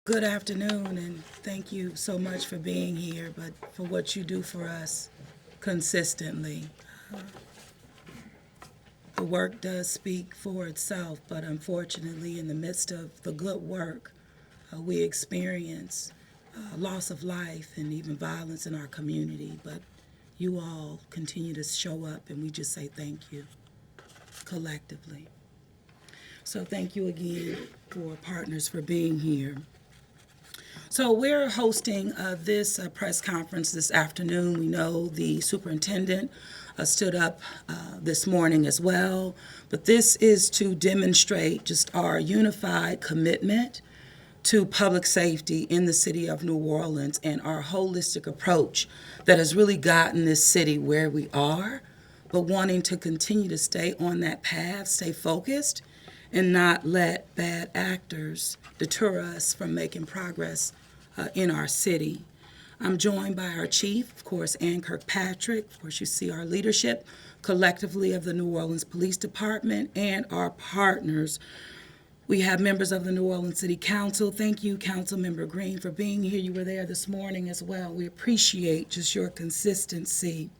Good afternoon, and thank you so much for being here, but for what you do for us consistently. The work does speak for itself, but unfortunately, in the midst of the good work, we experience loss of life and even violence in our community. But you all continue to show up, and we just say thank you collectively. So, thank you again for partners for being here. So we're hosting this press conference this afternoon. We know the superintendent stood up this morning as well, but this is to demonstrate just our unified commitment to public safety in the city of New Orleans and our holistic approach that has really gotten this city where we are, but wanting to continue to stay on that path, stay focused, and not let bad actors deter us from making progress in our city. I'm joined by our chief, of course, Ann Kirkpatrick. Of course, you see our leadership collectively of the New Orleans Police Department and our partners. We have members of the New Orleans City Council. Thank you, Councilmember Green, for being here. You were there this morning as well. We appreciate just your consistency.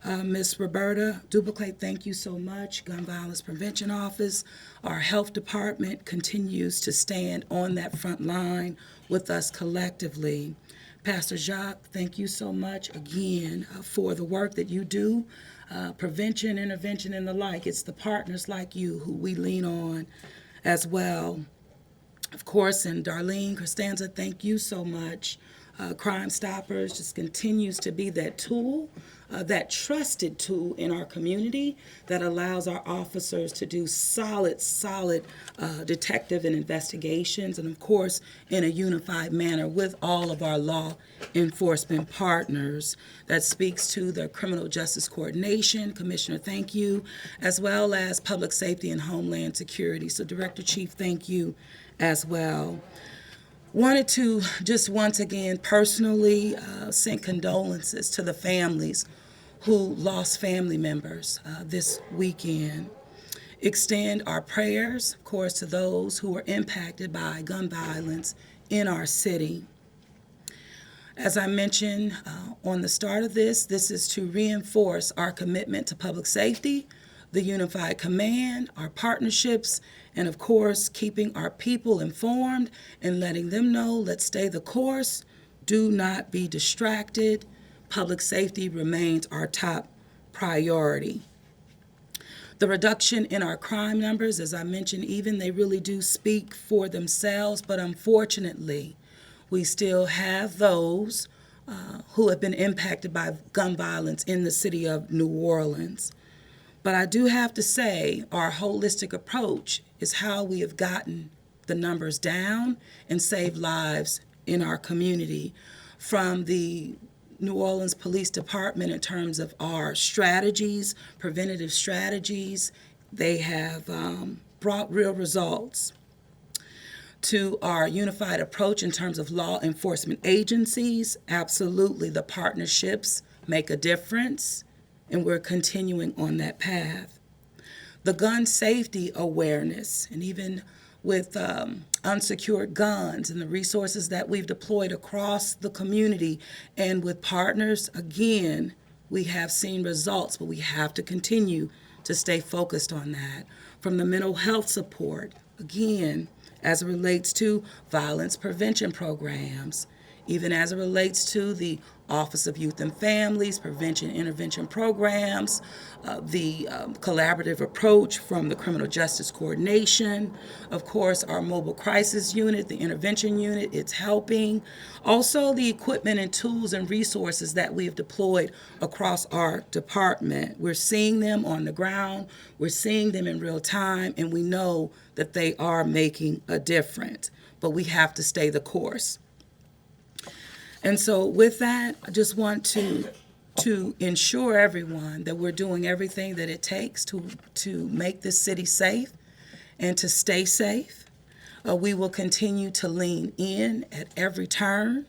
Ms. Roberta Duplicate, thank you so much. Gun Violence Prevention Office, our health department continues to stand on that front line with us collectively. Pastor Jacques, thank you so much again for the work that you do, prevention, intervention, and the like. It's the partners like you who we lean on as well. Of course, and Darlene Costanza, thank you so much. Crime Stoppers just continues to be that tool, that trusted tool in our community that allows our officers to do solid detective and investigations, and of course, in a unified manner with all of our law enforcement partners. That speaks to the Criminal Justice Coordination. Commissioner, thank you, as well as Public Safety and Homeland Security. So, Director Chief, thank you as well. Wanted to just once again personally send condolences to the families who lost family members this weekend. Extend our prayers, of course, to those who were impacted by gun violence in our city. As I mentioned on the start of this is to reinforce our commitment to public safety, the unified command, our partnerships, and of course, keeping our people informed and letting them know, let's stay the course, do not be distracted. Public safety remains our top priority. The reduction in our crime numbers, as I mentioned, even they really do speak for themselves, but unfortunately, we still have those who have been impacted by gun violence in the city of New Orleans. But I do have to say, our holistic approach is how we have gotten the numbers down and saved lives in our community. From the New Orleans Police Department, in terms of our strategies, preventative strategies, they have brought real results. To our unified approach in terms of law enforcement agencies, absolutely, the partnerships make a difference, and we're continuing on that path. The gun safety awareness, and even with unsecured guns and the resources that we've deployed across the community and with partners, again, we have seen results, but we have to continue to stay focused on that. From the mental health support, again, as it relates to violence prevention programs, even as it relates to the Office of Youth and Families, prevention intervention programs, the collaborative approach from the Criminal Justice Coordination, of course, our mobile crisis unit, the intervention unit, it's helping. Also, the equipment and tools and resources that we've deployed across our department. We're seeing them on the ground, we're seeing them in real time, and we know that they are making a difference. But we have to stay the course. And so with that, I just want to ensure everyone that we're doing everything that it takes to make this city safe and to stay safe. We will continue to lean in at every turn.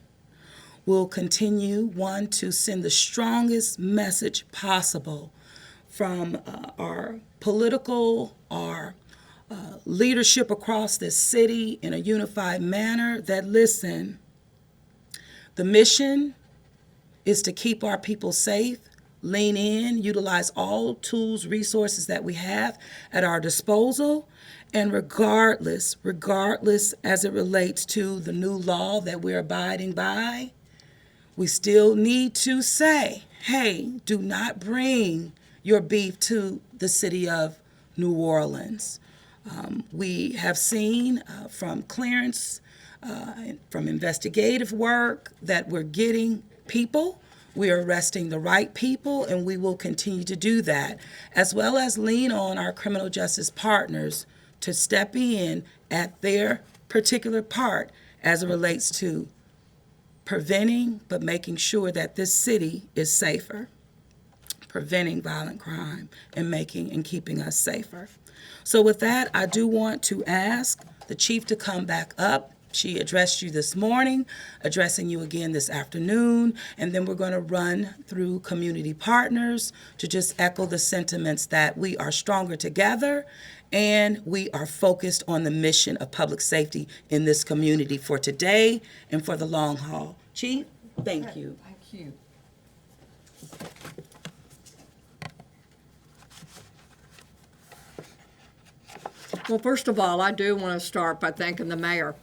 We'll continue, one, to send the strongest message possible from our political, our leadership across this city in a unified manner that, listen, the mission is to keep our people safe, lean in, utilize all tools, resources that we have at our disposal, and regardless as it relates to the new law that we're abiding by, we still need to say, hey, do not bring your beef to the city of New Orleans. We have seen from clearance, from investigative work, that we're getting people. We are arresting the right people, and we will continue to do that, as well as lean on our criminal justice partners to step in at their particular part as it relates to preventing, but making sure that this city is safer, preventing violent crime and keeping us safer. So with that, I do want to ask the chief to come back up. She addressed you this morning, addressing you again this afternoon, and then we're going to run through community partners to just echo the sentiments that we are stronger together and we are focused on the mission of public safety in this community for today and for the long haul. Chief, thank you. Thank you. Well, first of all, I do want to start by thanking the mayor.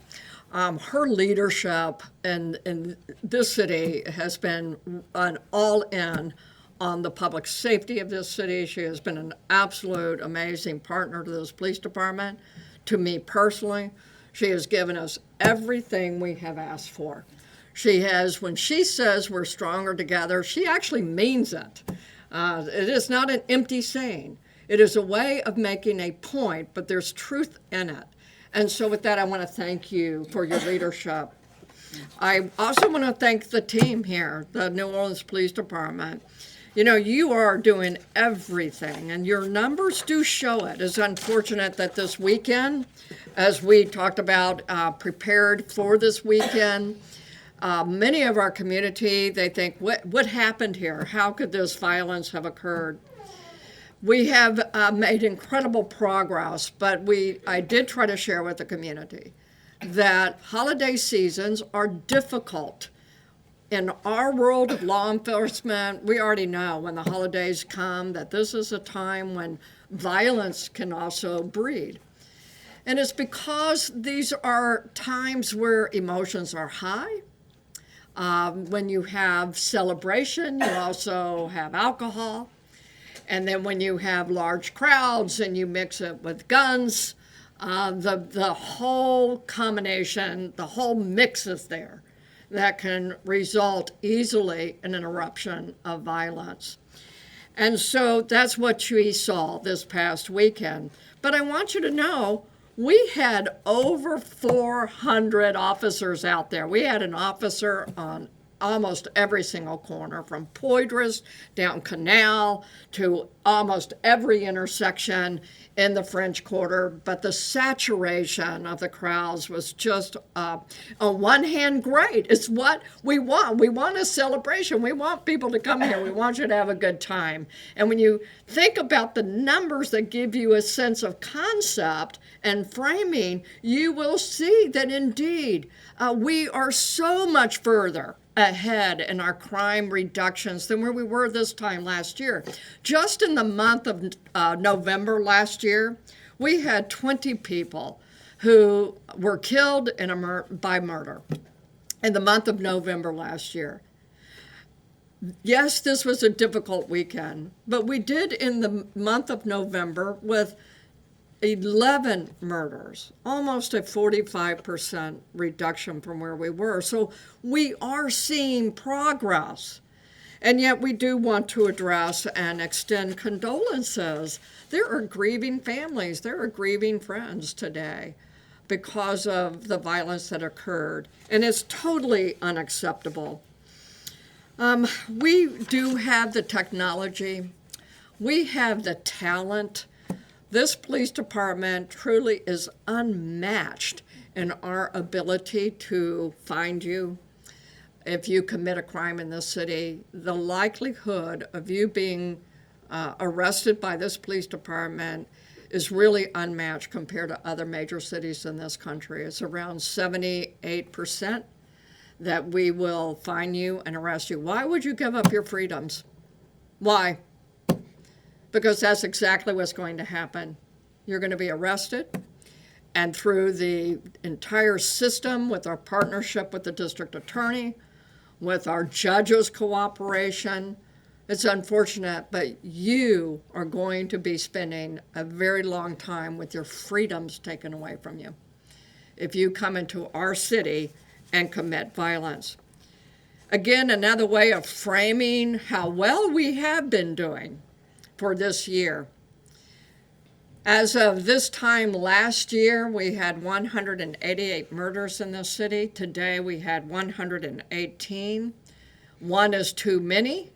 Her leadership in this city has been an all-in on the public safety of this city. She has been an absolute amazing partner to this police department, to me personally. She has given us everything we have asked for. She has, when she says we're stronger together, she actually means it. It is not an empty saying. It is a way of making a point, but there's truth in it. And so with that, I want to thank you for your leadership. I also want to thank the team here, the New Orleans Police Department. You know, you are doing everything, and your numbers do show it. It's unfortunate that this weekend, as we talked about, prepared for this weekend, many of our community, they think, what happened here? How could this violence have occurred? We have made incredible progress, but I did try to share with the community that holiday seasons are difficult. In our world of law enforcement, we already know when the holidays come that this is a time when violence can also breed. And it's because these are times where emotions are high. When you have celebration, you also have alcohol. And then when you have large crowds and you mix it with guns, the whole combination, the whole mix is there that can result easily in an eruption of violence. And so that's what we saw this past weekend. But I want you to know, we had over 400 officers out there. We had an officer on almost every single corner, from Poydras down Canal to almost every intersection in the French Quarter. But the saturation of the crowds was just, on one hand, great. It's what we want. We want a celebration. We want people to come here. We want you to have a good time. And when you think about the numbers that give you a sense of concept and framing, you will see that indeed we are so much further ahead in our crime reductions than where we were this time last year. Just in the month of November last year, we had 20 people who were killed by murder in the month of November last year. Yes, this was a difficult weekend, but we did in the month of November with 11 murders, almost a 45% reduction from where we were. So we are seeing progress. And yet we do want to address and extend condolences. There are grieving families, there are grieving friends today because of the violence that occurred. And it's totally unacceptable. We do have the technology. We have the talent. This police department truly is unmatched in our ability to find you. If you commit a crime in this city, the likelihood of you being arrested by this police department is really unmatched compared to other major cities in this country. It's around 78% that we will fine you and arrest you. Why would you give up your freedoms? Why? Because that's exactly what's going to happen. You're going to be arrested, and through the entire system, with our partnership with the district attorney, with our judges' cooperation, it's unfortunate, but you are going to be spending a very long time with your freedoms taken away from you if you come into our city and commit violence. Again, another way of framing how well we have been doing for this year. As of this time last year, we had 188 murders in this city. Today, we had 118. One is too many,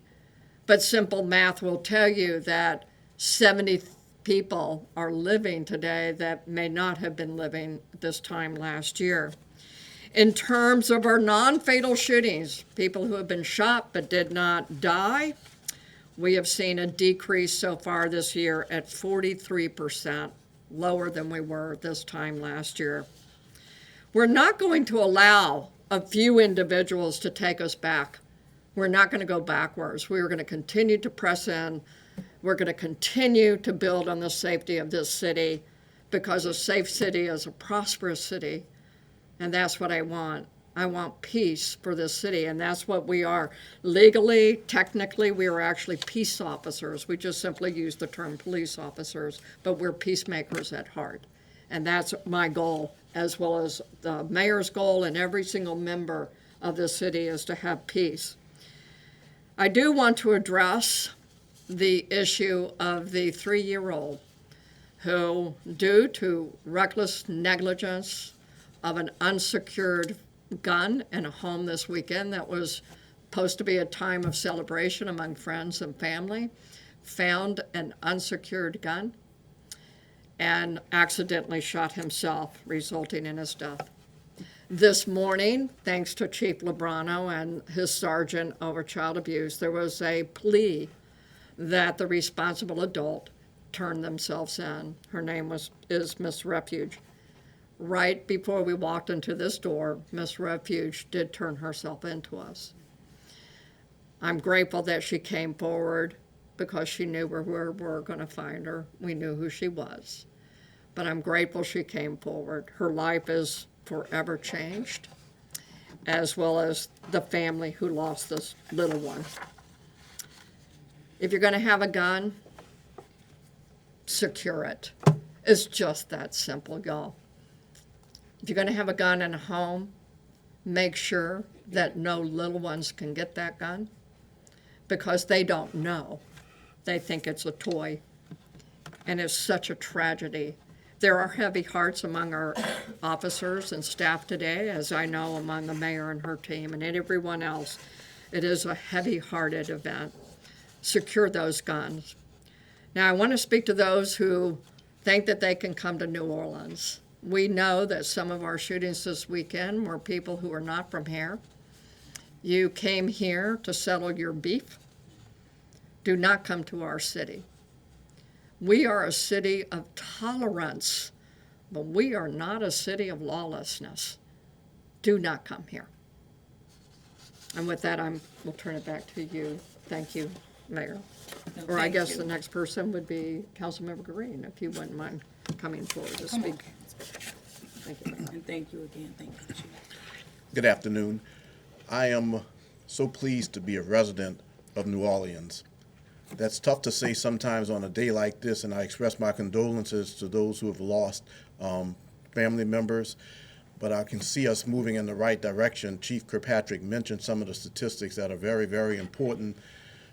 but simple math will tell you that 70 people are living today that may not have been living this time last year. In terms of our non-fatal shootings, people who have been shot but did not die, we have seen a decrease so far this year at 43%, lower than we were this time last year. We're not going to allow a few individuals to take us back. We're not going to go backwards. We're going to continue to press in. We're going to continue to build on the safety of this city, because a safe city is a prosperous city, and that's what I want. I want peace for this city, and that's what we are. Legally, technically, we are actually peace officers. We just simply use the term police officers, but we're peacemakers at heart. And that's my goal, as well as the mayor's goal, and every single member of this city is to have peace. I do want to address the issue of the 3-year-old who, due to reckless negligence of an unsecured gun in a home this weekend that was supposed to be a time of celebration among friends and family, found an unsecured gun and accidentally shot himself, resulting in his death. This morning, thanks to Chief Lebrano and his sergeant over child abuse, there was a plea that the responsible adult turn themselves in. Her name is Miss Refuge. Right before we walked into this door, Miss Refuge did turn herself into us. I'm grateful that she came forward, because she knew we were going to find her. We knew who she was. But I'm grateful she came forward. Her life is forever changed, as well as the family who lost this little one. If you're going to have a gun, secure it. It's just that simple, y'all. If you're going to have a gun in a home, make sure that no little ones can get that gun, because they don't know. They think it's a toy, and it's such a tragedy. There are heavy hearts among our officers and staff today, as I know among the mayor and her team and everyone else. It is a heavy-hearted event. Secure those guns. Now, I want to speak to those who think that they can come to New Orleans. We know that some of our shootings this weekend were people who are not from here. You came here to settle your beef. Do not come to our city. We are a city of tolerance, but we are not a city of lawlessness. Do not come here. And with that, we'll turn it back to you. Thank you, Mayor. No, Or I thank guess you. the next person would be Councilmember Green, if you wouldn't mind coming forward to Come on. speak. Thank you. And thank you again. Thank you, Chief. Good afternoon. I am so pleased to be a resident of New Orleans. That's tough to say sometimes on a day like this, and I express my condolences to those who have lost family members, but I can see us moving in the right direction. Chief Kirkpatrick mentioned some of the statistics that are very, very important,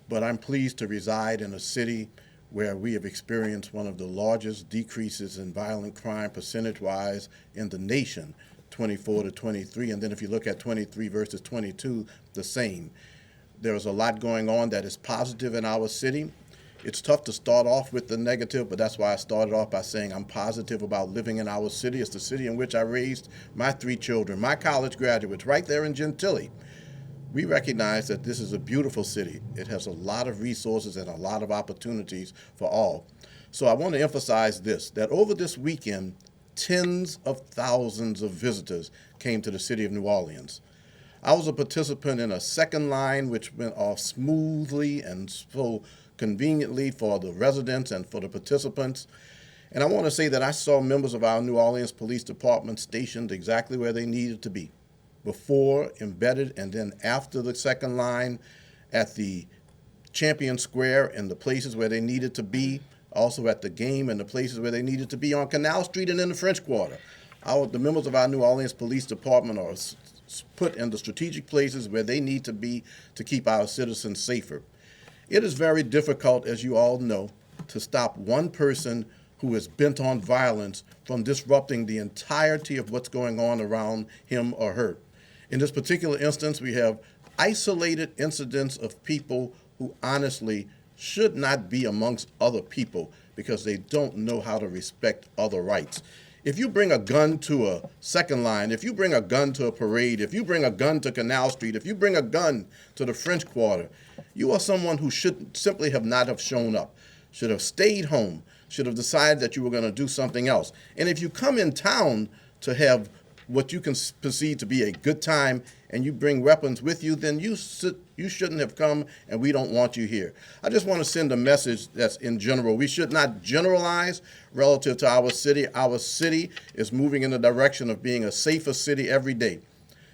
but I'm pleased to reside in a city where we have experienced one of the largest decreases in violent crime percentage-wise in the nation, 24 to 23, and then if you look at 23 versus 22, the same. There's a lot going on that is positive in our city. It's tough to start off with the negative, but that's why I started off by saying I'm positive about living in our city. It's the city in which I raised my 3 children, my college graduates, right there in Gentilly. We recognize that this is a beautiful city. It has a lot of resources and a lot of opportunities for all. So I want to emphasize this, that over this weekend, tens of thousands of visitors came to the city of New Orleans. I was a participant in a second line which went off smoothly and so conveniently for the residents and for the participants. And I want to say that I saw members of our New Orleans Police Department stationed exactly where they needed to be, before, embedded, and then after the second line at the Champion Square and the places where they needed to be, also at the game and the places where they needed to be on Canal Street and in the French Quarter. The members of our New Orleans Police Department are put in the strategic places where they need to be to keep our citizens safer. It is very difficult, as you all know, to stop one person who is bent on violence from disrupting the entirety of what's going on around him or her. In this particular instance, we have isolated incidents of people who honestly should not be amongst other people because they don't know how to respect other rights. If you bring a gun to a second line, if you bring a gun to a parade, if you bring a gun to Canal Street, if you bring a gun to the French Quarter, you are someone who should simply have not have shown up, should have stayed home, should have decided that you were going to do something else. And if you come in town to have what you can perceive to be a good time and you bring weapons with you, then you shouldn't have come and we don't want you here. I just want to send a message that's in general. We should not generalize relative to our city. Our city is moving in the direction of being a safer city every day.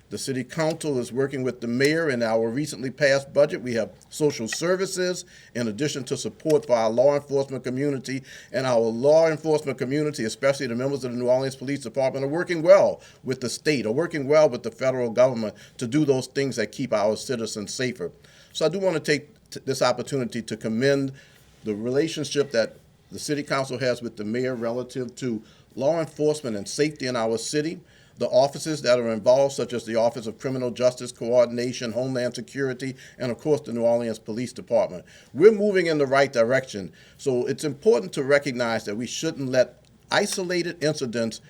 The city council is working with the mayor in our recently passed budget. We have social services in addition to support for our law enforcement community. And our law enforcement community, especially the members of the New Orleans Police Department, are working well with the state, are working well with the federal government to do those things that keep our citizens safer. So I do want to take this opportunity to commend the relationship that the city council has with the mayor relative to law enforcement and safety in our city. The offices that are involved, such as the Office of Criminal Justice Coordination, Homeland Security, and of course the New Orleans Police Department. We're moving in the right direction. So it's important to recognize that we shouldn't let isolated incidents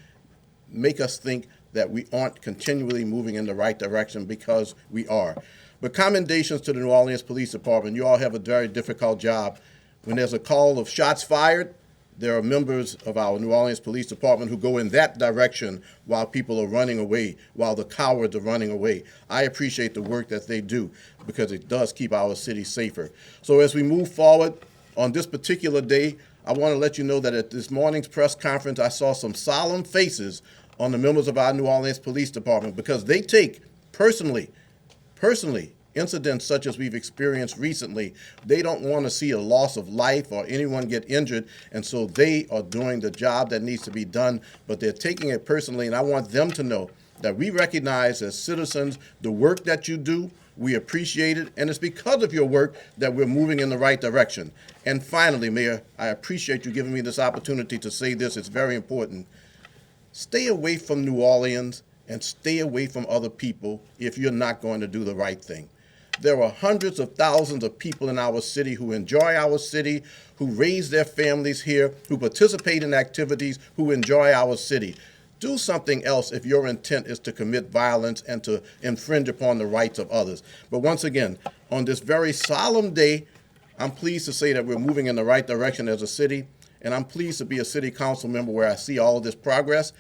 make us think that we aren't continually moving in the right direction, because we are. But commendations to the New Orleans Police Department. You all have a very difficult job. When there's a call of shots fired, there are members of our New Orleans Police Department who go in that direction while people are running away, while the cowards are running away. I appreciate the work that they do because it does keep our city safer. So as we move forward on this particular day, I want to let you know that at this morning's press conference, I saw some solemn faces on the members of our New Orleans Police Department because they take personally, incidents such as we've experienced recently. They don't want to see a loss of life or anyone get injured, and so they are doing the job that needs to be done, but they're taking it personally, and I want them to know that we recognize as citizens the work that you do. We appreciate it, and it's because of your work that we're moving in the right direction. And finally, Mayor, I appreciate you giving me this opportunity to say this. It's very important. Stay away from New Orleans and stay away from other people if you're not going to do the right thing. There are hundreds of thousands of people in our city who enjoy our city, who raise their families here, who participate in activities, who enjoy our city. Do something else if your intent is to commit violence and to infringe upon the rights of others. But once again, on this very solemn day, I'm pleased to say that we're moving in the right direction as a city, and I'm pleased to be a city council member where I see all of this progress.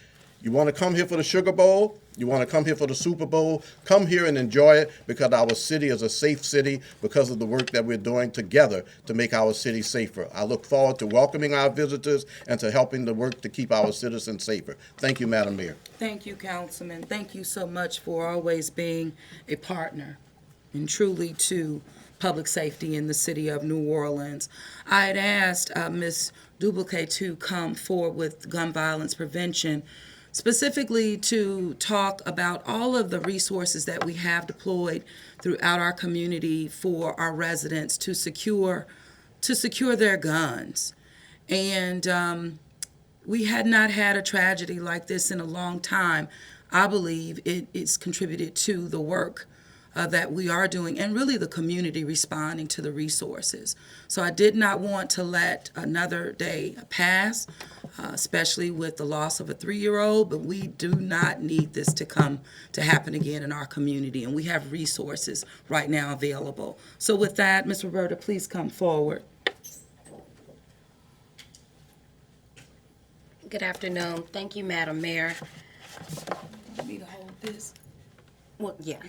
You want to come here for the Sugar Bowl? You want to come here for the Super Bowl? Come here and enjoy it, because our city is a safe city because of the work that we're doing together to make our city safer. I look forward to welcoming our visitors and to helping the work to keep our citizens safer. Thank you, Madam Mayor. Thank you, Councilman. Thank you so much for always being a partner and truly to public safety in the city of New Orleans. I had asked Ms. Dubuque to come forward with gun violence prevention, specifically to talk about all of the resources that we have deployed throughout our community for our residents to secure their guns. And we had not had a tragedy like this in a long time. I believe it's contributed to the work that we are doing, and really the community responding to the resources. So I did not want to let another day pass, especially with the loss of a 3-year-old, but we do not need this to happen again in our community, and we have resources right now available. So with that, Ms. Roberta, please come forward. Good afternoon. Thank you, Madam Mayor. Me to hold this. Well, yeah.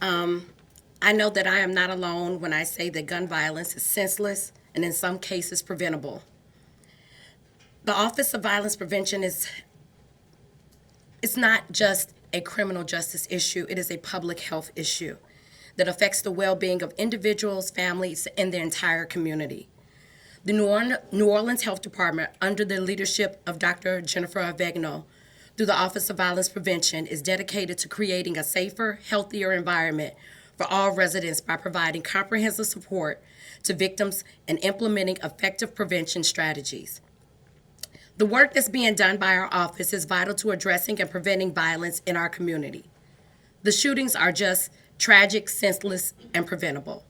I know that I am not alone when I say that gun violence is senseless and in some cases preventable. The Office of Violence Prevention it's not just a criminal justice issue, it is a public health issue that affects the well-being of individuals, families, and the entire community. The New Orleans Health Department, under the leadership of Dr. Jennifer Avegno, through the Office of Violence Prevention, is dedicated to creating a safer, healthier environment for all residents by providing comprehensive support to victims and implementing effective prevention strategies. The work that's being done by our office is vital to addressing and preventing violence in our community. The shootings are just tragic, senseless, and preventable.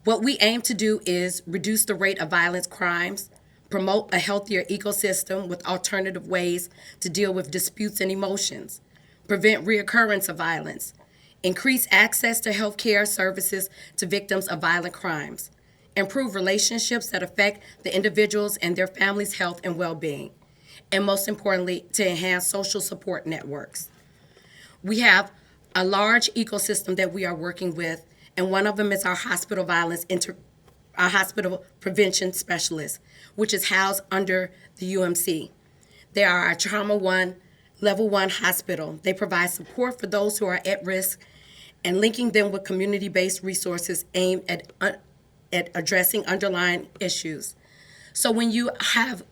What we aim to do is reduce the rate of violent crimes, promote a healthier ecosystem with alternative ways to deal with disputes and emotions, prevent reoccurrence of violence, increase access to health care services to victims of violent crimes, improve relationships that affect the individuals and their families' health and well-being, and most importantly, to enhance social support networks. We have a large ecosystem that we are working with, and one of them is our hospital our hospital prevention specialists, which is housed under the UMC. They are our Trauma 1, Level 1 hospital. They provide support for those who are at risk and linking them with community-based resources aimed at addressing underlying issues. So when you have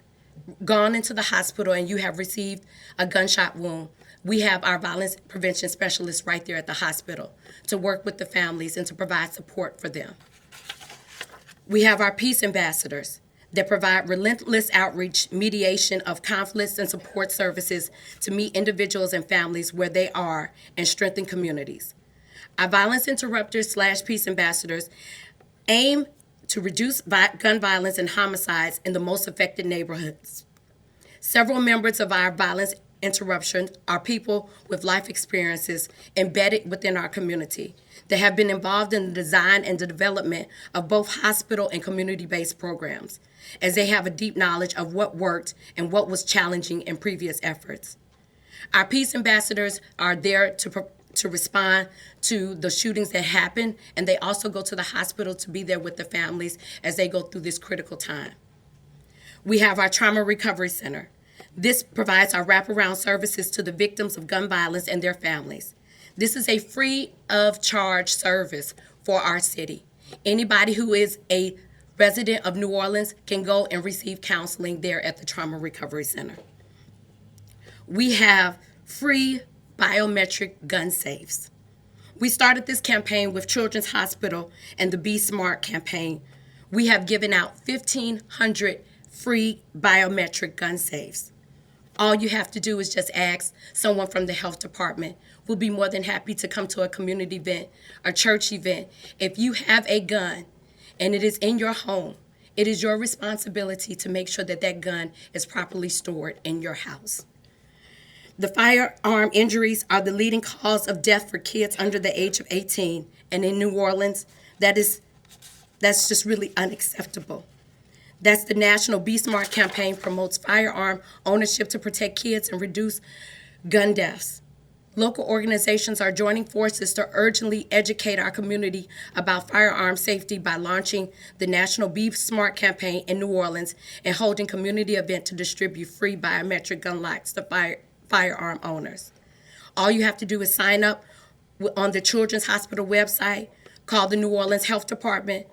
gone into the hospital and you have received a gunshot wound, we have our violence prevention specialists right there at the hospital to work with the families and to provide support for them. We have our peace ambassadors that provide relentless outreach, mediation of conflicts, and support services to meet individuals and families where they are and strengthen communities. Our violence interrupters / peace ambassadors aim to reduce gun violence and homicides in the most affected neighborhoods. Several members of our violence interruption are people with life experiences embedded within our community that have been involved in the design and the development of both hospital and community-based programs, as they have a deep knowledge of what worked and what was challenging in previous efforts. Our peace ambassadors are there to respond to the shootings that happen, and they also go to the hospital to be there with the families as they go through this critical time. We have our Trauma Recovery Center. This provides our wraparound services to the victims of gun violence and their families. This is a free of charge service for our city. Anybody who is a resident of New Orleans can go and receive counseling there at the Trauma Recovery Center. We have free biometric gun safes. We started this campaign with Children's Hospital and the Be Smart campaign. We have given out 1,500 free biometric gun safes. All you have to do is just ask someone from the health department. We'll be more than happy to come to a community event, a church event. If you have a gun and it is in your home, it is your responsibility to make sure that that gun is properly stored in your house. The firearm injuries are the leading cause of death for kids under the age of 18. And in New Orleans, that's just really unacceptable. That's the National Be Smart campaign promotes firearm ownership to protect kids and reduce gun deaths. Local organizations are joining forces to urgently educate our community about firearm safety by launching the National Be Smart campaign in New Orleans and holding community event to distribute free biometric gun locks to firearm owners. All you have to do is sign up on the Children's Hospital website, call the New Orleans Health Department,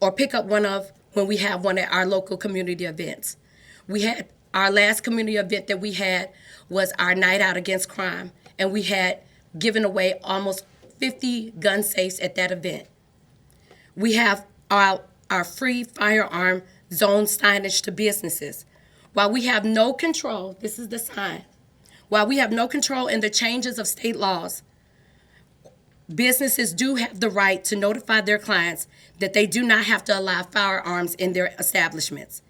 or pick up when we have one at our local community events. We had our last community event that we had was our Night Out Against Crime, and we had given away almost 50 gun safes at that event. We have our free firearm zone signage to businesses. While we have no control, this is the sign, while we have no control in the changes of state laws, businesses do have the right to notify their clients that they do not have to allow firearms in their establishments.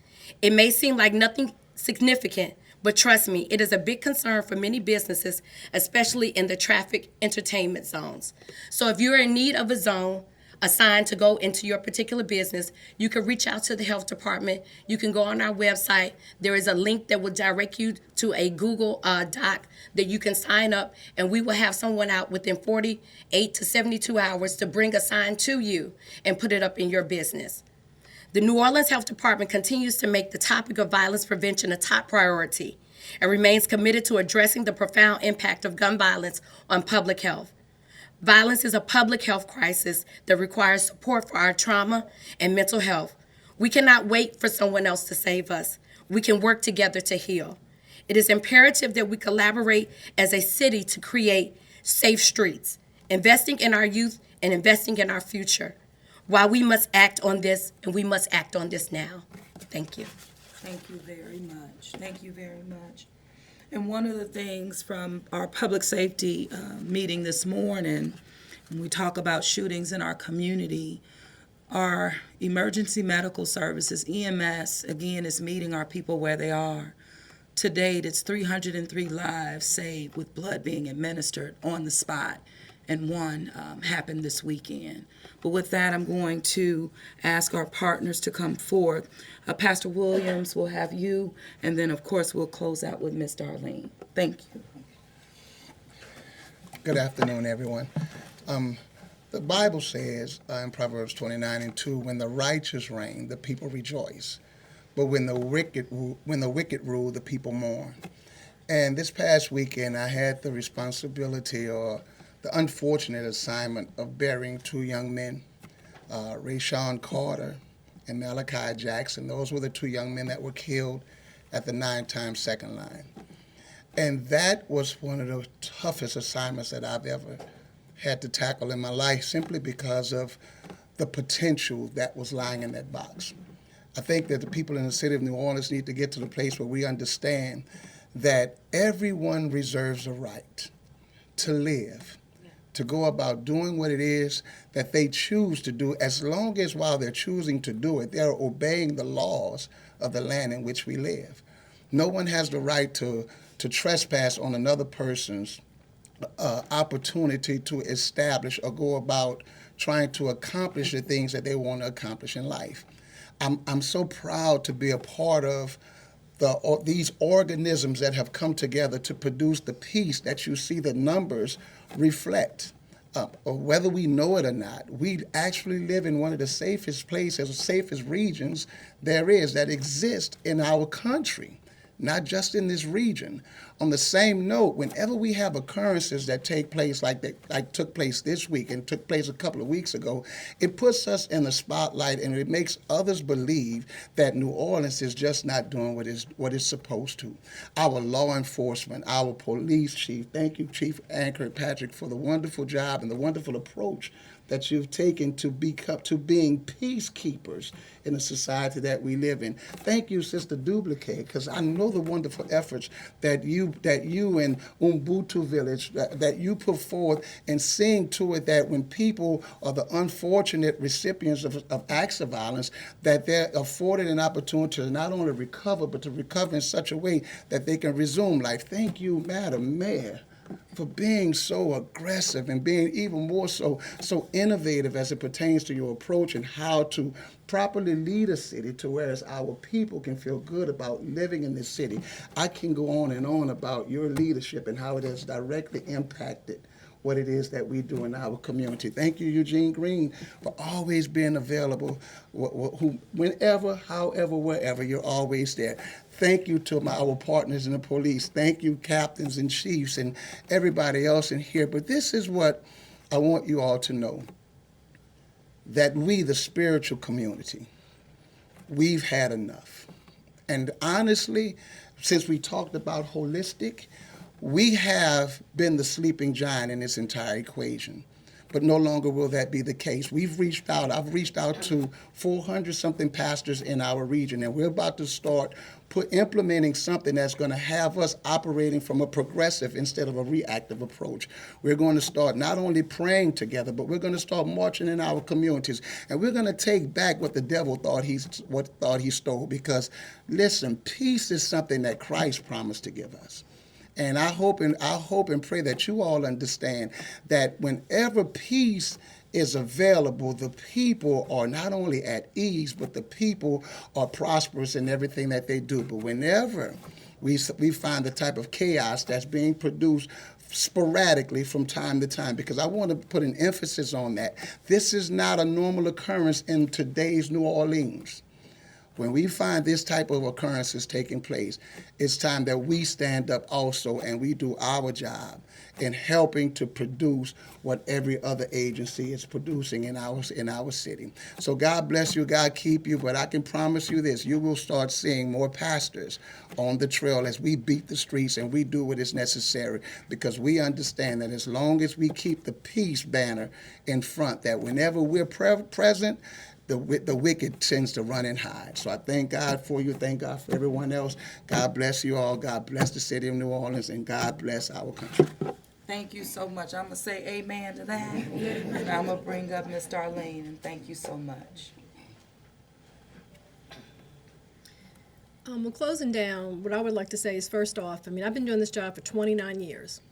It may seem like nothing significant, but trust me, it is a big concern for many businesses, especially in the traffic entertainment zones. So if you're in need of a zone, assigned to go into your particular business, you can reach out to the health department. You can go on our website. There is a link that will direct you to a Google Doc that you can sign up, and we will have someone out within 48 to 72 hours to bring a sign to you and put it up in your business. The New Orleans Health Department continues to make the topic of violence prevention a top priority and remains committed to addressing the profound impact of gun violence on public health. Violence is a public health crisis that requires support for our trauma and mental health. We cannot wait for someone else to save us. We can work together to heal. It is imperative that we collaborate as a city to create safe streets, investing in our youth and investing in our future. While we must act on this, and we must act on this now. Thank you. Thank you very much. Thank you very much. And one of the things from our public safety meeting this morning, when we talk about shootings in our community, our emergency medical services, EMS, again, is meeting our people where they are. To date, it's 303 lives saved with blood being administered on the spot, and one happened this weekend. But with that, I'm going to ask our partners to come forth. Pastor Williams will have you, and then, of course, we'll close out with Ms. Darlene. Thank you. Good afternoon, everyone. The Bible says in Proverbs 29:2, when the righteous reign, the people rejoice. But when the wicked rule, the people mourn. And this past weekend, I had the responsibility or the unfortunate assignment of burying two young men, Rayshawn Carter and Malachi Jackson. Those were the two young men that were killed at the 9-time second line. And that was one of the toughest assignments that I've ever had to tackle in my life, simply because of the potential that was lying in that box. I think that the people in the city of New Orleans need to get to the place where we understand that everyone reserves a right to live, to go about doing what it is that they choose to do, as long as while they're choosing to do it, they're obeying the laws of the land in which we live. No one has the right to trespass on another person's opportunity to establish or go about trying to accomplish the things that they want to accomplish in life. I'm so proud to be a part of these organisms that have come together to produce the peace that you see the numbers reflect. Whether we know it or not, we actually live in one of the safest places, safest regions there is that exist in our country, not just in this region. On the same note, whenever we have occurrences that take place like took place this week and took place a couple of weeks ago, it puts us in the spotlight and it makes others believe that New Orleans is just not doing what it's supposed to. Our law enforcement, our police chief, thank you, Chief Anchor Patrick, for the wonderful job and the wonderful approach that you've taken to being peacekeepers in the society that we live in. Thank you, Sister Duplicate, because I know the wonderful efforts that you and Ubuntu Village, that you put forth in seeing to it that when people are the unfortunate recipients of acts of violence, that they're afforded an opportunity to not only recover, but to recover in such a way that they can resume life. Thank you, Madam Mayor, for being so aggressive and being even more so innovative as it pertains to your approach and how to properly lead a city to whereas our people can feel good about living in this city. I can go on and on about your leadership and how it has directly impacted what it is that we do in our community. Thank you, Eugene Green, for always being available, whenever, however, wherever, you're always there. Thank you to our partners in the police. Thank you, captains and chiefs and everybody else in here. But this is what I want you all to know, that we, the spiritual community, we've had enough. And honestly, since we talked about holistic, we have been the sleeping giant in this entire equation. But no longer will that be the case. I've reached out to 400-something pastors in our region, and we're about to start implementing something that's going to have us operating from a progressive instead of a reactive approach. We're going to start not only praying together, but we're going to start marching in our communities, and we're going to take back what the devil thought he stole. Because, listen, peace is something that Christ promised to give us. And I hope and pray that you all understand that whenever peace is available, the people are not only at ease, but the people are prosperous in everything that they do. But whenever we find the type of chaos that's being produced sporadically from time to time, because I want to put an emphasis on that. This is not a normal occurrence in today's New Orleans. When we find this type of occurrences taking place, it's time that we stand up also and we do our job in helping to produce what every other agency is producing in our city. So God bless you, God keep you, but I can promise you this, you will start seeing more pastors on the trail as we beat the streets and we do what is necessary, because we understand that as long as we keep the peace banner in front, that whenever we're present, the wicked tends to run and hide. So I thank God for you. Thank God for everyone else. God bless you all. God bless the city of New Orleans, and God bless our country. Thank you so much. I'm going to say amen to that. And I'm going to bring up Miss Darlene, and thank you so much. Well, closing down, what I would like to say is, first off, I mean, I've been doing this job for 29 years.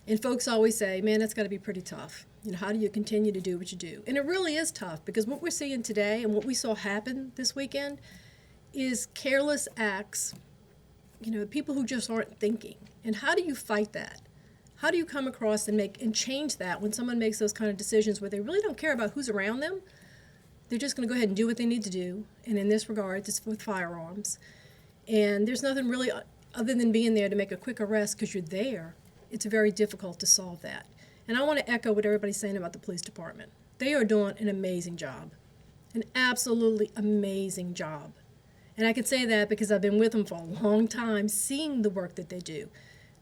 And folks always say, man, that's got to be pretty tough. You know, how do you continue to do what you do? And it really is tough, because what we're seeing today and what we saw happen this weekend is careless acts, you know, people who just aren't thinking. And how do you fight that? How do you come across and change that when someone makes those kind of decisions where they really don't care about who's around them? They're just going to go ahead and do what they need to do. And in this regard, it's with firearms. And there's nothing really other than being there to make a quick arrest because you're there. It's very difficult to solve that. And I want to echo what everybody's saying about the police department. They are doing an amazing job, an absolutely amazing job. And I can say that because I've been with them for a long time, seeing the work that they do,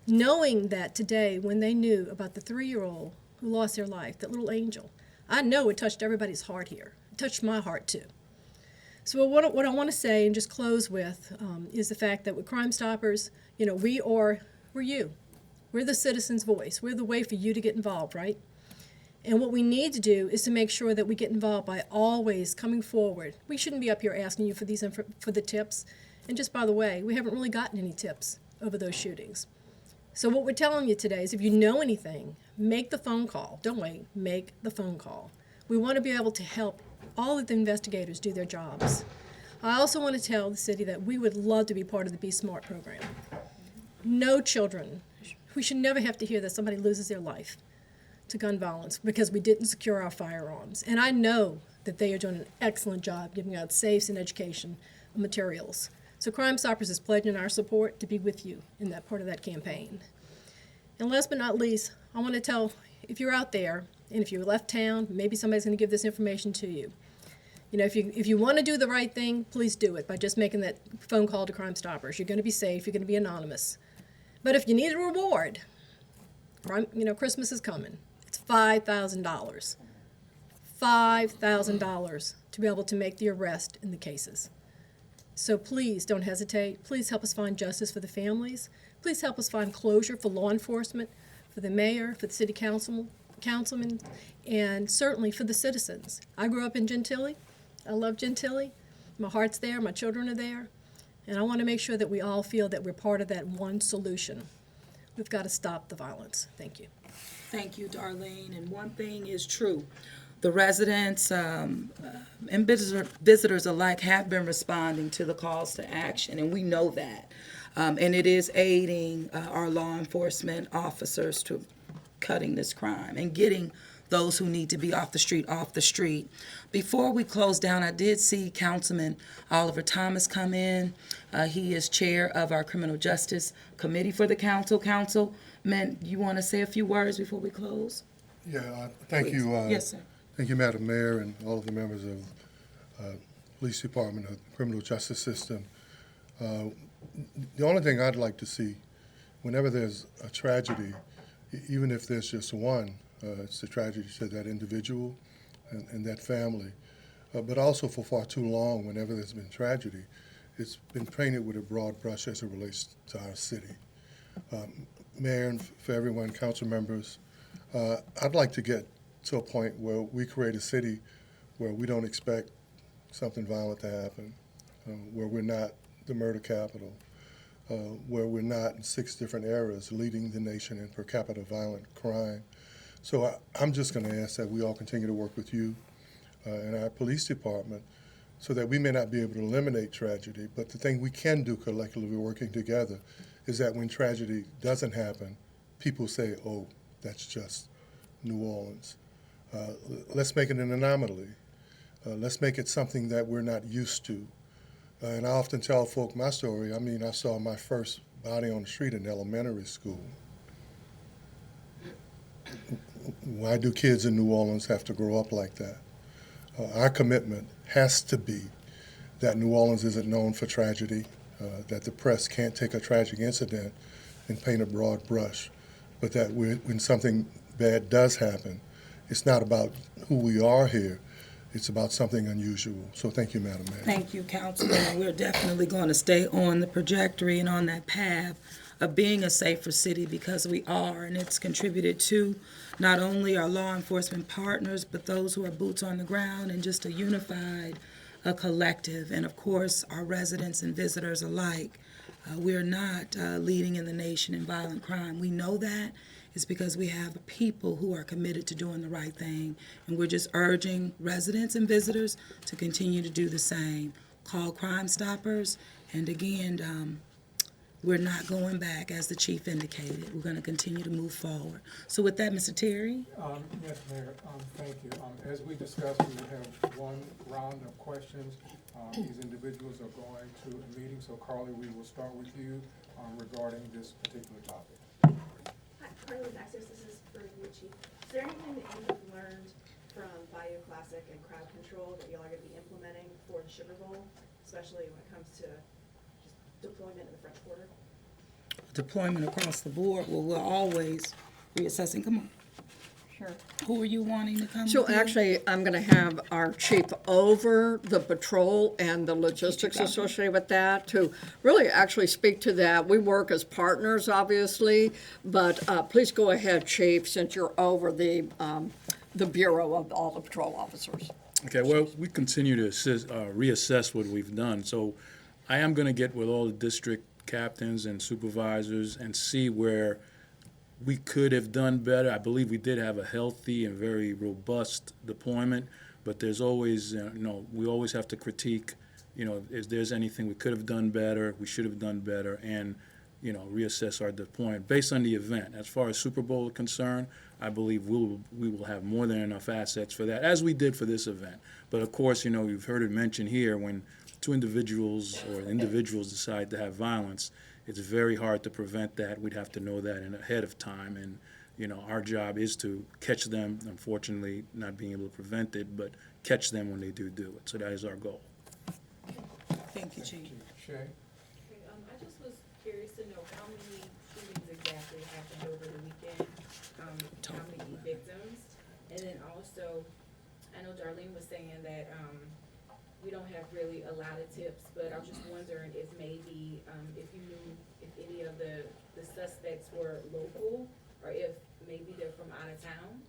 knowing that today, when they knew about the 3-year-old who lost their life, that little angel, I know it touched everybody's heart here. It touched my heart too. So what I want to say and just close with is the fact that with Crime Stoppers, you know, we're you. We're the citizen's voice. We're the way for you to get involved, right? And what we need to do is to make sure that we get involved by always coming forward. We shouldn't be up here asking you for for the tips. And just by the way, we haven't really gotten any tips over those shootings. So what we're telling you today is if you know anything, make the phone call. Don't wait. Make the phone call. We want to be able to help all of the investigators do their jobs. I also want to tell the city that we would love to be part of the Be Smart program. No children. We should never have to hear that somebody loses their life to gun violence because we didn't secure our firearms. And I know that they are doing an excellent job giving out safes and education materials. So Crime Stoppers is pledging our support to be with you in that part of that campaign. And last but not least, I want to tell, if you're out there and if you left town, maybe somebody's going to give this information to you. You know, if you want to do the right thing, please do it by just making that phone call to Crime Stoppers. You're going to be safe. You're going to be anonymous. But if you need a reward, you know, Christmas is coming. It's $5,000. $5,000 to be able to make the arrest in the cases. So please don't hesitate. Please help us find justice for the families. Please help us find closure for law enforcement, for the mayor, for the city councilmen, and certainly for the citizens. I grew up in Gentilly. I love Gentilly. My heart's there. My children are there. And I want to make sure that we all feel that we're part of that one solution. We've got to stop the violence. Thank you. Thank you, Darlene. And one thing is true. The residents and visitors alike have been responding to the calls to action, and we know that. And it is aiding our law enforcement officers to cutting this crime and getting those who need to be off the street. Before we close down, I did see Councilman Oliver Thomas come in. He is chair of our Criminal Justice Committee for the council. Councilman, you want to say a few words before we close? Yeah, thank Please. you. Yes, sir. Thank you, Madam Mayor, and all of the members of Police Department, of the Criminal Justice System. The only thing I'd like to see, whenever there's a tragedy, even if there's just one, it's a tragedy to that individual and that family. But also for far too long, whenever there's been tragedy, it's been painted with a broad brush as it relates to our city. Mayor, and for everyone, council members, I'd like to get to a point where we create a city where we don't expect something violent to happen, where we're not the murder capital. where we're not in 6 different areas leading the nation in per capita violent crime. So I'm just going to ask that we all continue to work with you and our police department so that we may not be able to eliminate tragedy, but the thing we can do collectively working together is that when tragedy doesn't happen, people say, oh, that's just New Orleans. Let's make it an anomaly. Let's make it something that we're not used to. And I often tell folk my story. I mean, I saw my first body on the street in elementary school. Why do kids in New Orleans have to grow up like that? Our commitment has to be that New Orleans isn't known for tragedy, that the press can't take a tragic incident and paint a broad brush, but that when something bad does happen, it's not about who we are here, it's about something unusual. So thank you, Madam Mayor. Thank you, Councilman. We're definitely going to stay on the trajectory and on that path of being a safer city because we are, and it's contributed to not only our law enforcement partners, but those who are boots on the ground and just a unified collective, and of course, our residents and visitors alike. We're not leading in the nation in violent crime. We know that. It's because we have people who are committed to doing the right thing, and we're just urging residents and visitors to continue to do the same. Call Crime Stoppers, and again, we're not going back, as the chief indicated. We're going to continue to move forward. So with that, Mr. Terry? Yes, Mayor, thank you. As we discussed, we will have one round of questions. These individuals are going to a meeting, so Carly, we will start with you regarding this particular topic. Hi, Carly Maxis, this is for you, Chief. Is there anything that you have learned from Bayou Classic and crowd control that y'all are going to be implementing for the Sugar Bowl, especially when it comes to just deployment in the French Quarter? Deployment across the board, well, we're always reassessing. Come on. Sure. Who are you wanting to come? So with you? actually, I'm going to have our chief over the patrol and the logistics associated with that to really actually speak to that. We work as partners, obviously, but please go ahead, chief, since you're over the bureau of all the patrol officers. Okay, well, we continue to reassess what we've done. So I am going to get with all the district captains and supervisors and see where we could have done better. I believe we did have a healthy and very robust deployment, but there's always, we always have to critique, if there's anything we could have done better, we should have done better, and, reassess our deployment based on the event. As far as Super Bowl is concerned, I believe we will have more than enough assets for that, as we did for this event. But of course, you've heard it mentioned here, when two individuals or individuals decide to have violence, it's very hard to prevent that. We'd have to know that ahead of time, and our job is to catch them. Unfortunately, not being able to prevent it, but catch them when they do it. So that is our goal. Thank you, Chief. Shay? Okay, I just was curious to know how many shootings exactly happened over the weekend, how many victims, and then also, I know Darlene was saying that we don't have really a lot of tips, but I was just wondering if maybe if you knew if any of the suspects were local or if maybe they're from out of town.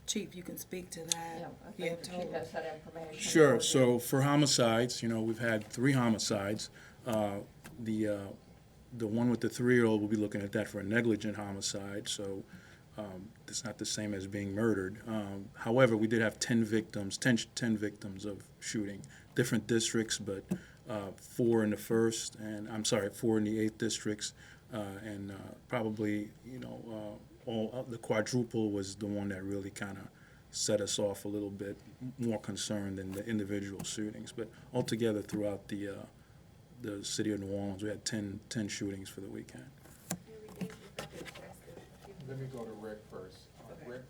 Chief, you can speak to that. Yeah, I Yeah, think the chief totally. has that information. Sure. So for homicides, we've had 3 homicides. The one with the 3-year-old, we'll be looking at that for a negligent homicide. So it's not the same as being murdered. However, we did have 10 victims of shooting, different districts, but 4 in the 1st, and 4 in the 8th districts, and probably, all the quadruple was the one that really kind of set us off a little bit more concerned than the individual shootings. But altogether, throughout the city of New Orleans, we had 10 shootings for the weekend. Let me go to Rick first. Rick?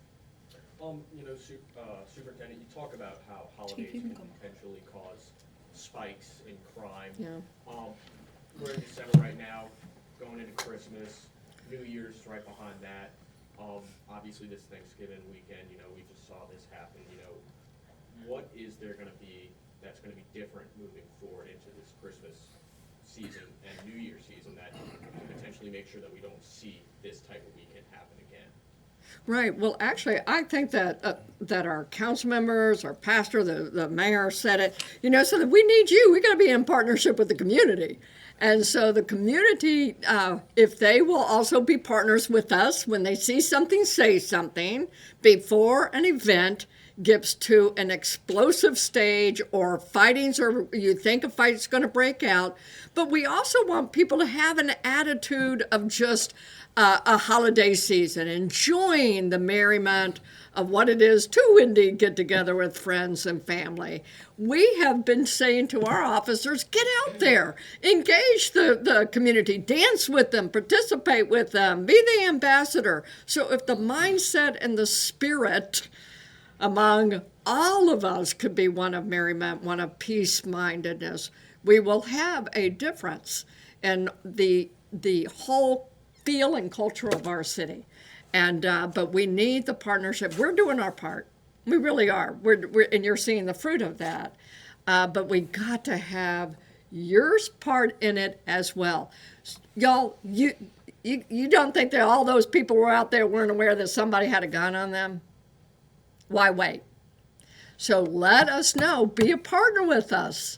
Superintendent, you talk about how holidays can potentially cause spikes in crime. Yeah. We're in December right now, going into Christmas, New Year's right behind that. Obviously this Thanksgiving weekend, we just saw this happen, what is there gonna be that's gonna be different moving forward into this Christmas season and New Year's season that can potentially make sure that we don't see this type of weekend happen again? Right. Well, actually, I think that that our council members, our pastor, the mayor said it, so that we need you. We got to be in partnership with the community. And so the community, if they will also be partners with us when they see something, say something before an event gets to an explosive stage or fightings, or you think a fight's going to break out. But we also want people to have an attitude of just a holiday season, enjoying the merriment of what it is to indeed get together with friends and family. We have been saying to our officers, get out there, engage the community, dance with them, participate with them, be the ambassador. So if the mindset and the spirit among all of us could be one of merriment, one of peace-mindedness, we will have a difference in the whole feel and culture of our city. And but we need the partnership. We're doing our part. We really are. And you're seeing the fruit of that. But we got to have your part in it as well. Y'all, you don't think that all those people were out there weren't aware that somebody had a gun on them? Why wait? So let us know. Be a partner with us.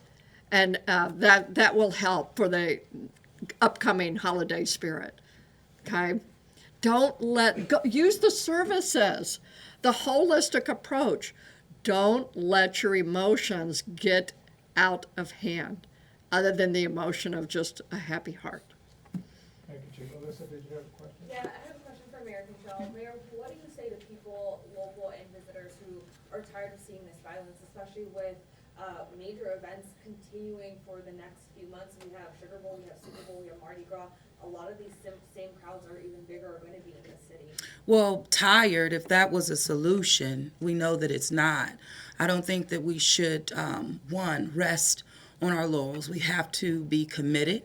And that will help for the upcoming holiday spirit. Okay? Don't use the services, the holistic approach. Don't let your emotions get out of hand, other than the emotion of just a happy heart. Thank you, Chief. Alyssa, did you have a question? Yeah, I have a question for Mayor Control. Mayor, what do you say to people, local and visitors, who are tired of seeing this violence, especially with major events continuing for the next few months? We have Sugar Bowl, we have Super Bowl, we have Mardi Gras. A lot of these same crowds are even bigger, are going to be in the city. Well, tired, if that was a solution, we know that it's not. I don't think that we should, rest on our laurels. We have to be committed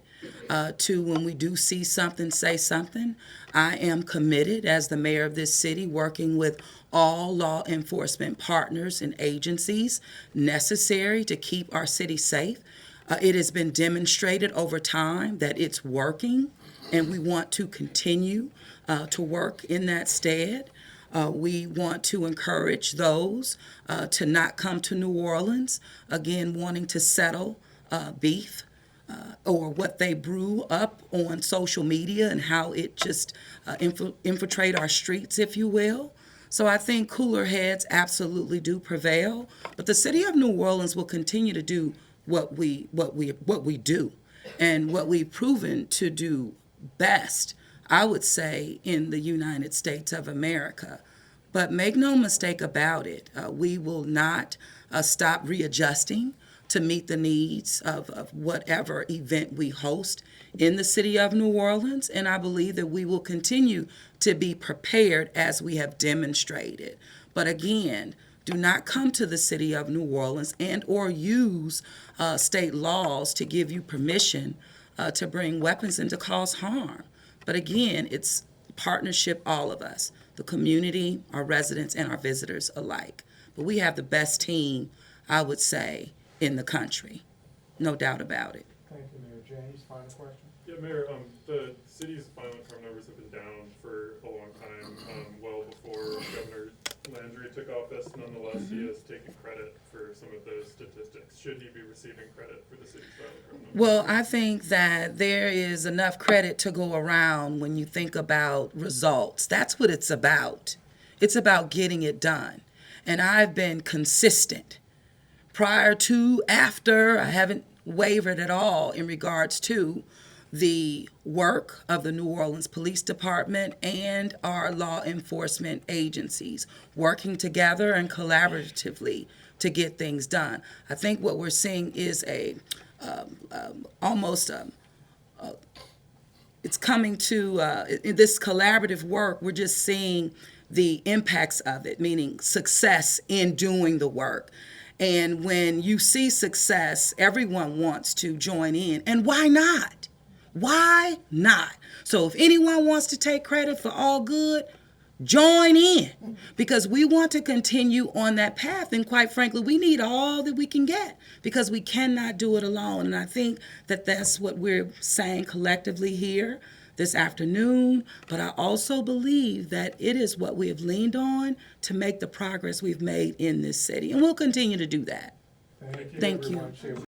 to, when we do see something, say something. I am committed as the mayor of this city, working with all law enforcement partners and agencies necessary to keep our city safe. It has been demonstrated over time that it's working, and we want to continue to work in that stead. We want to encourage those to not come to New Orleans, again, wanting to settle beef or what they brew up on social media and how it just infiltrate our streets, if you will. So I think cooler heads absolutely do prevail, but the city of New Orleans will continue to do what we do, and what we've proven to do best, I would say, in the United States of America. But make no mistake about it, we will not stop readjusting to meet the needs of whatever event we host in the city of New Orleans, and I believe that we will continue to be prepared as we have demonstrated. But again, do not come to the city of New Orleans and or use state laws to give you permission to bring weapons and to cause harm. But again, it's partnership, all of us, the community, our residents, and our visitors alike. But we have the best team, I would say, in the country. No doubt about it. Thank you, Mayor. James, final question? Yeah, Mayor, the city's violent crime numbers have been down for a long time, well before Governor Landry took office. Nonetheless, he has taken credit for some of those statistics. Should he be receiving credit for the city's violent crime numbers? Well, I think that there is enough credit to go around when you think about results. That's what it's about. It's about getting it done. And I've been consistent. Prior to, after, I haven't wavered at all in regards to the work of the New Orleans Police Department and our law enforcement agencies working together and collaboratively to get things done. I think what we're seeing is it's coming to this collaborative work. We're just seeing the impacts of it, meaning success in doing the work. And when you see success, everyone wants to join in. And why not? Why not? So if anyone wants to take credit for all good, join in, because we want to continue on that path. And quite frankly, we need all that we can get, because we cannot do it alone. And I think that that's what we're saying collectively here this afternoon. But I also believe that it is what we have leaned on to make the progress we've made in this city. And we'll continue to do that. Thank you. Thank you. Everyone.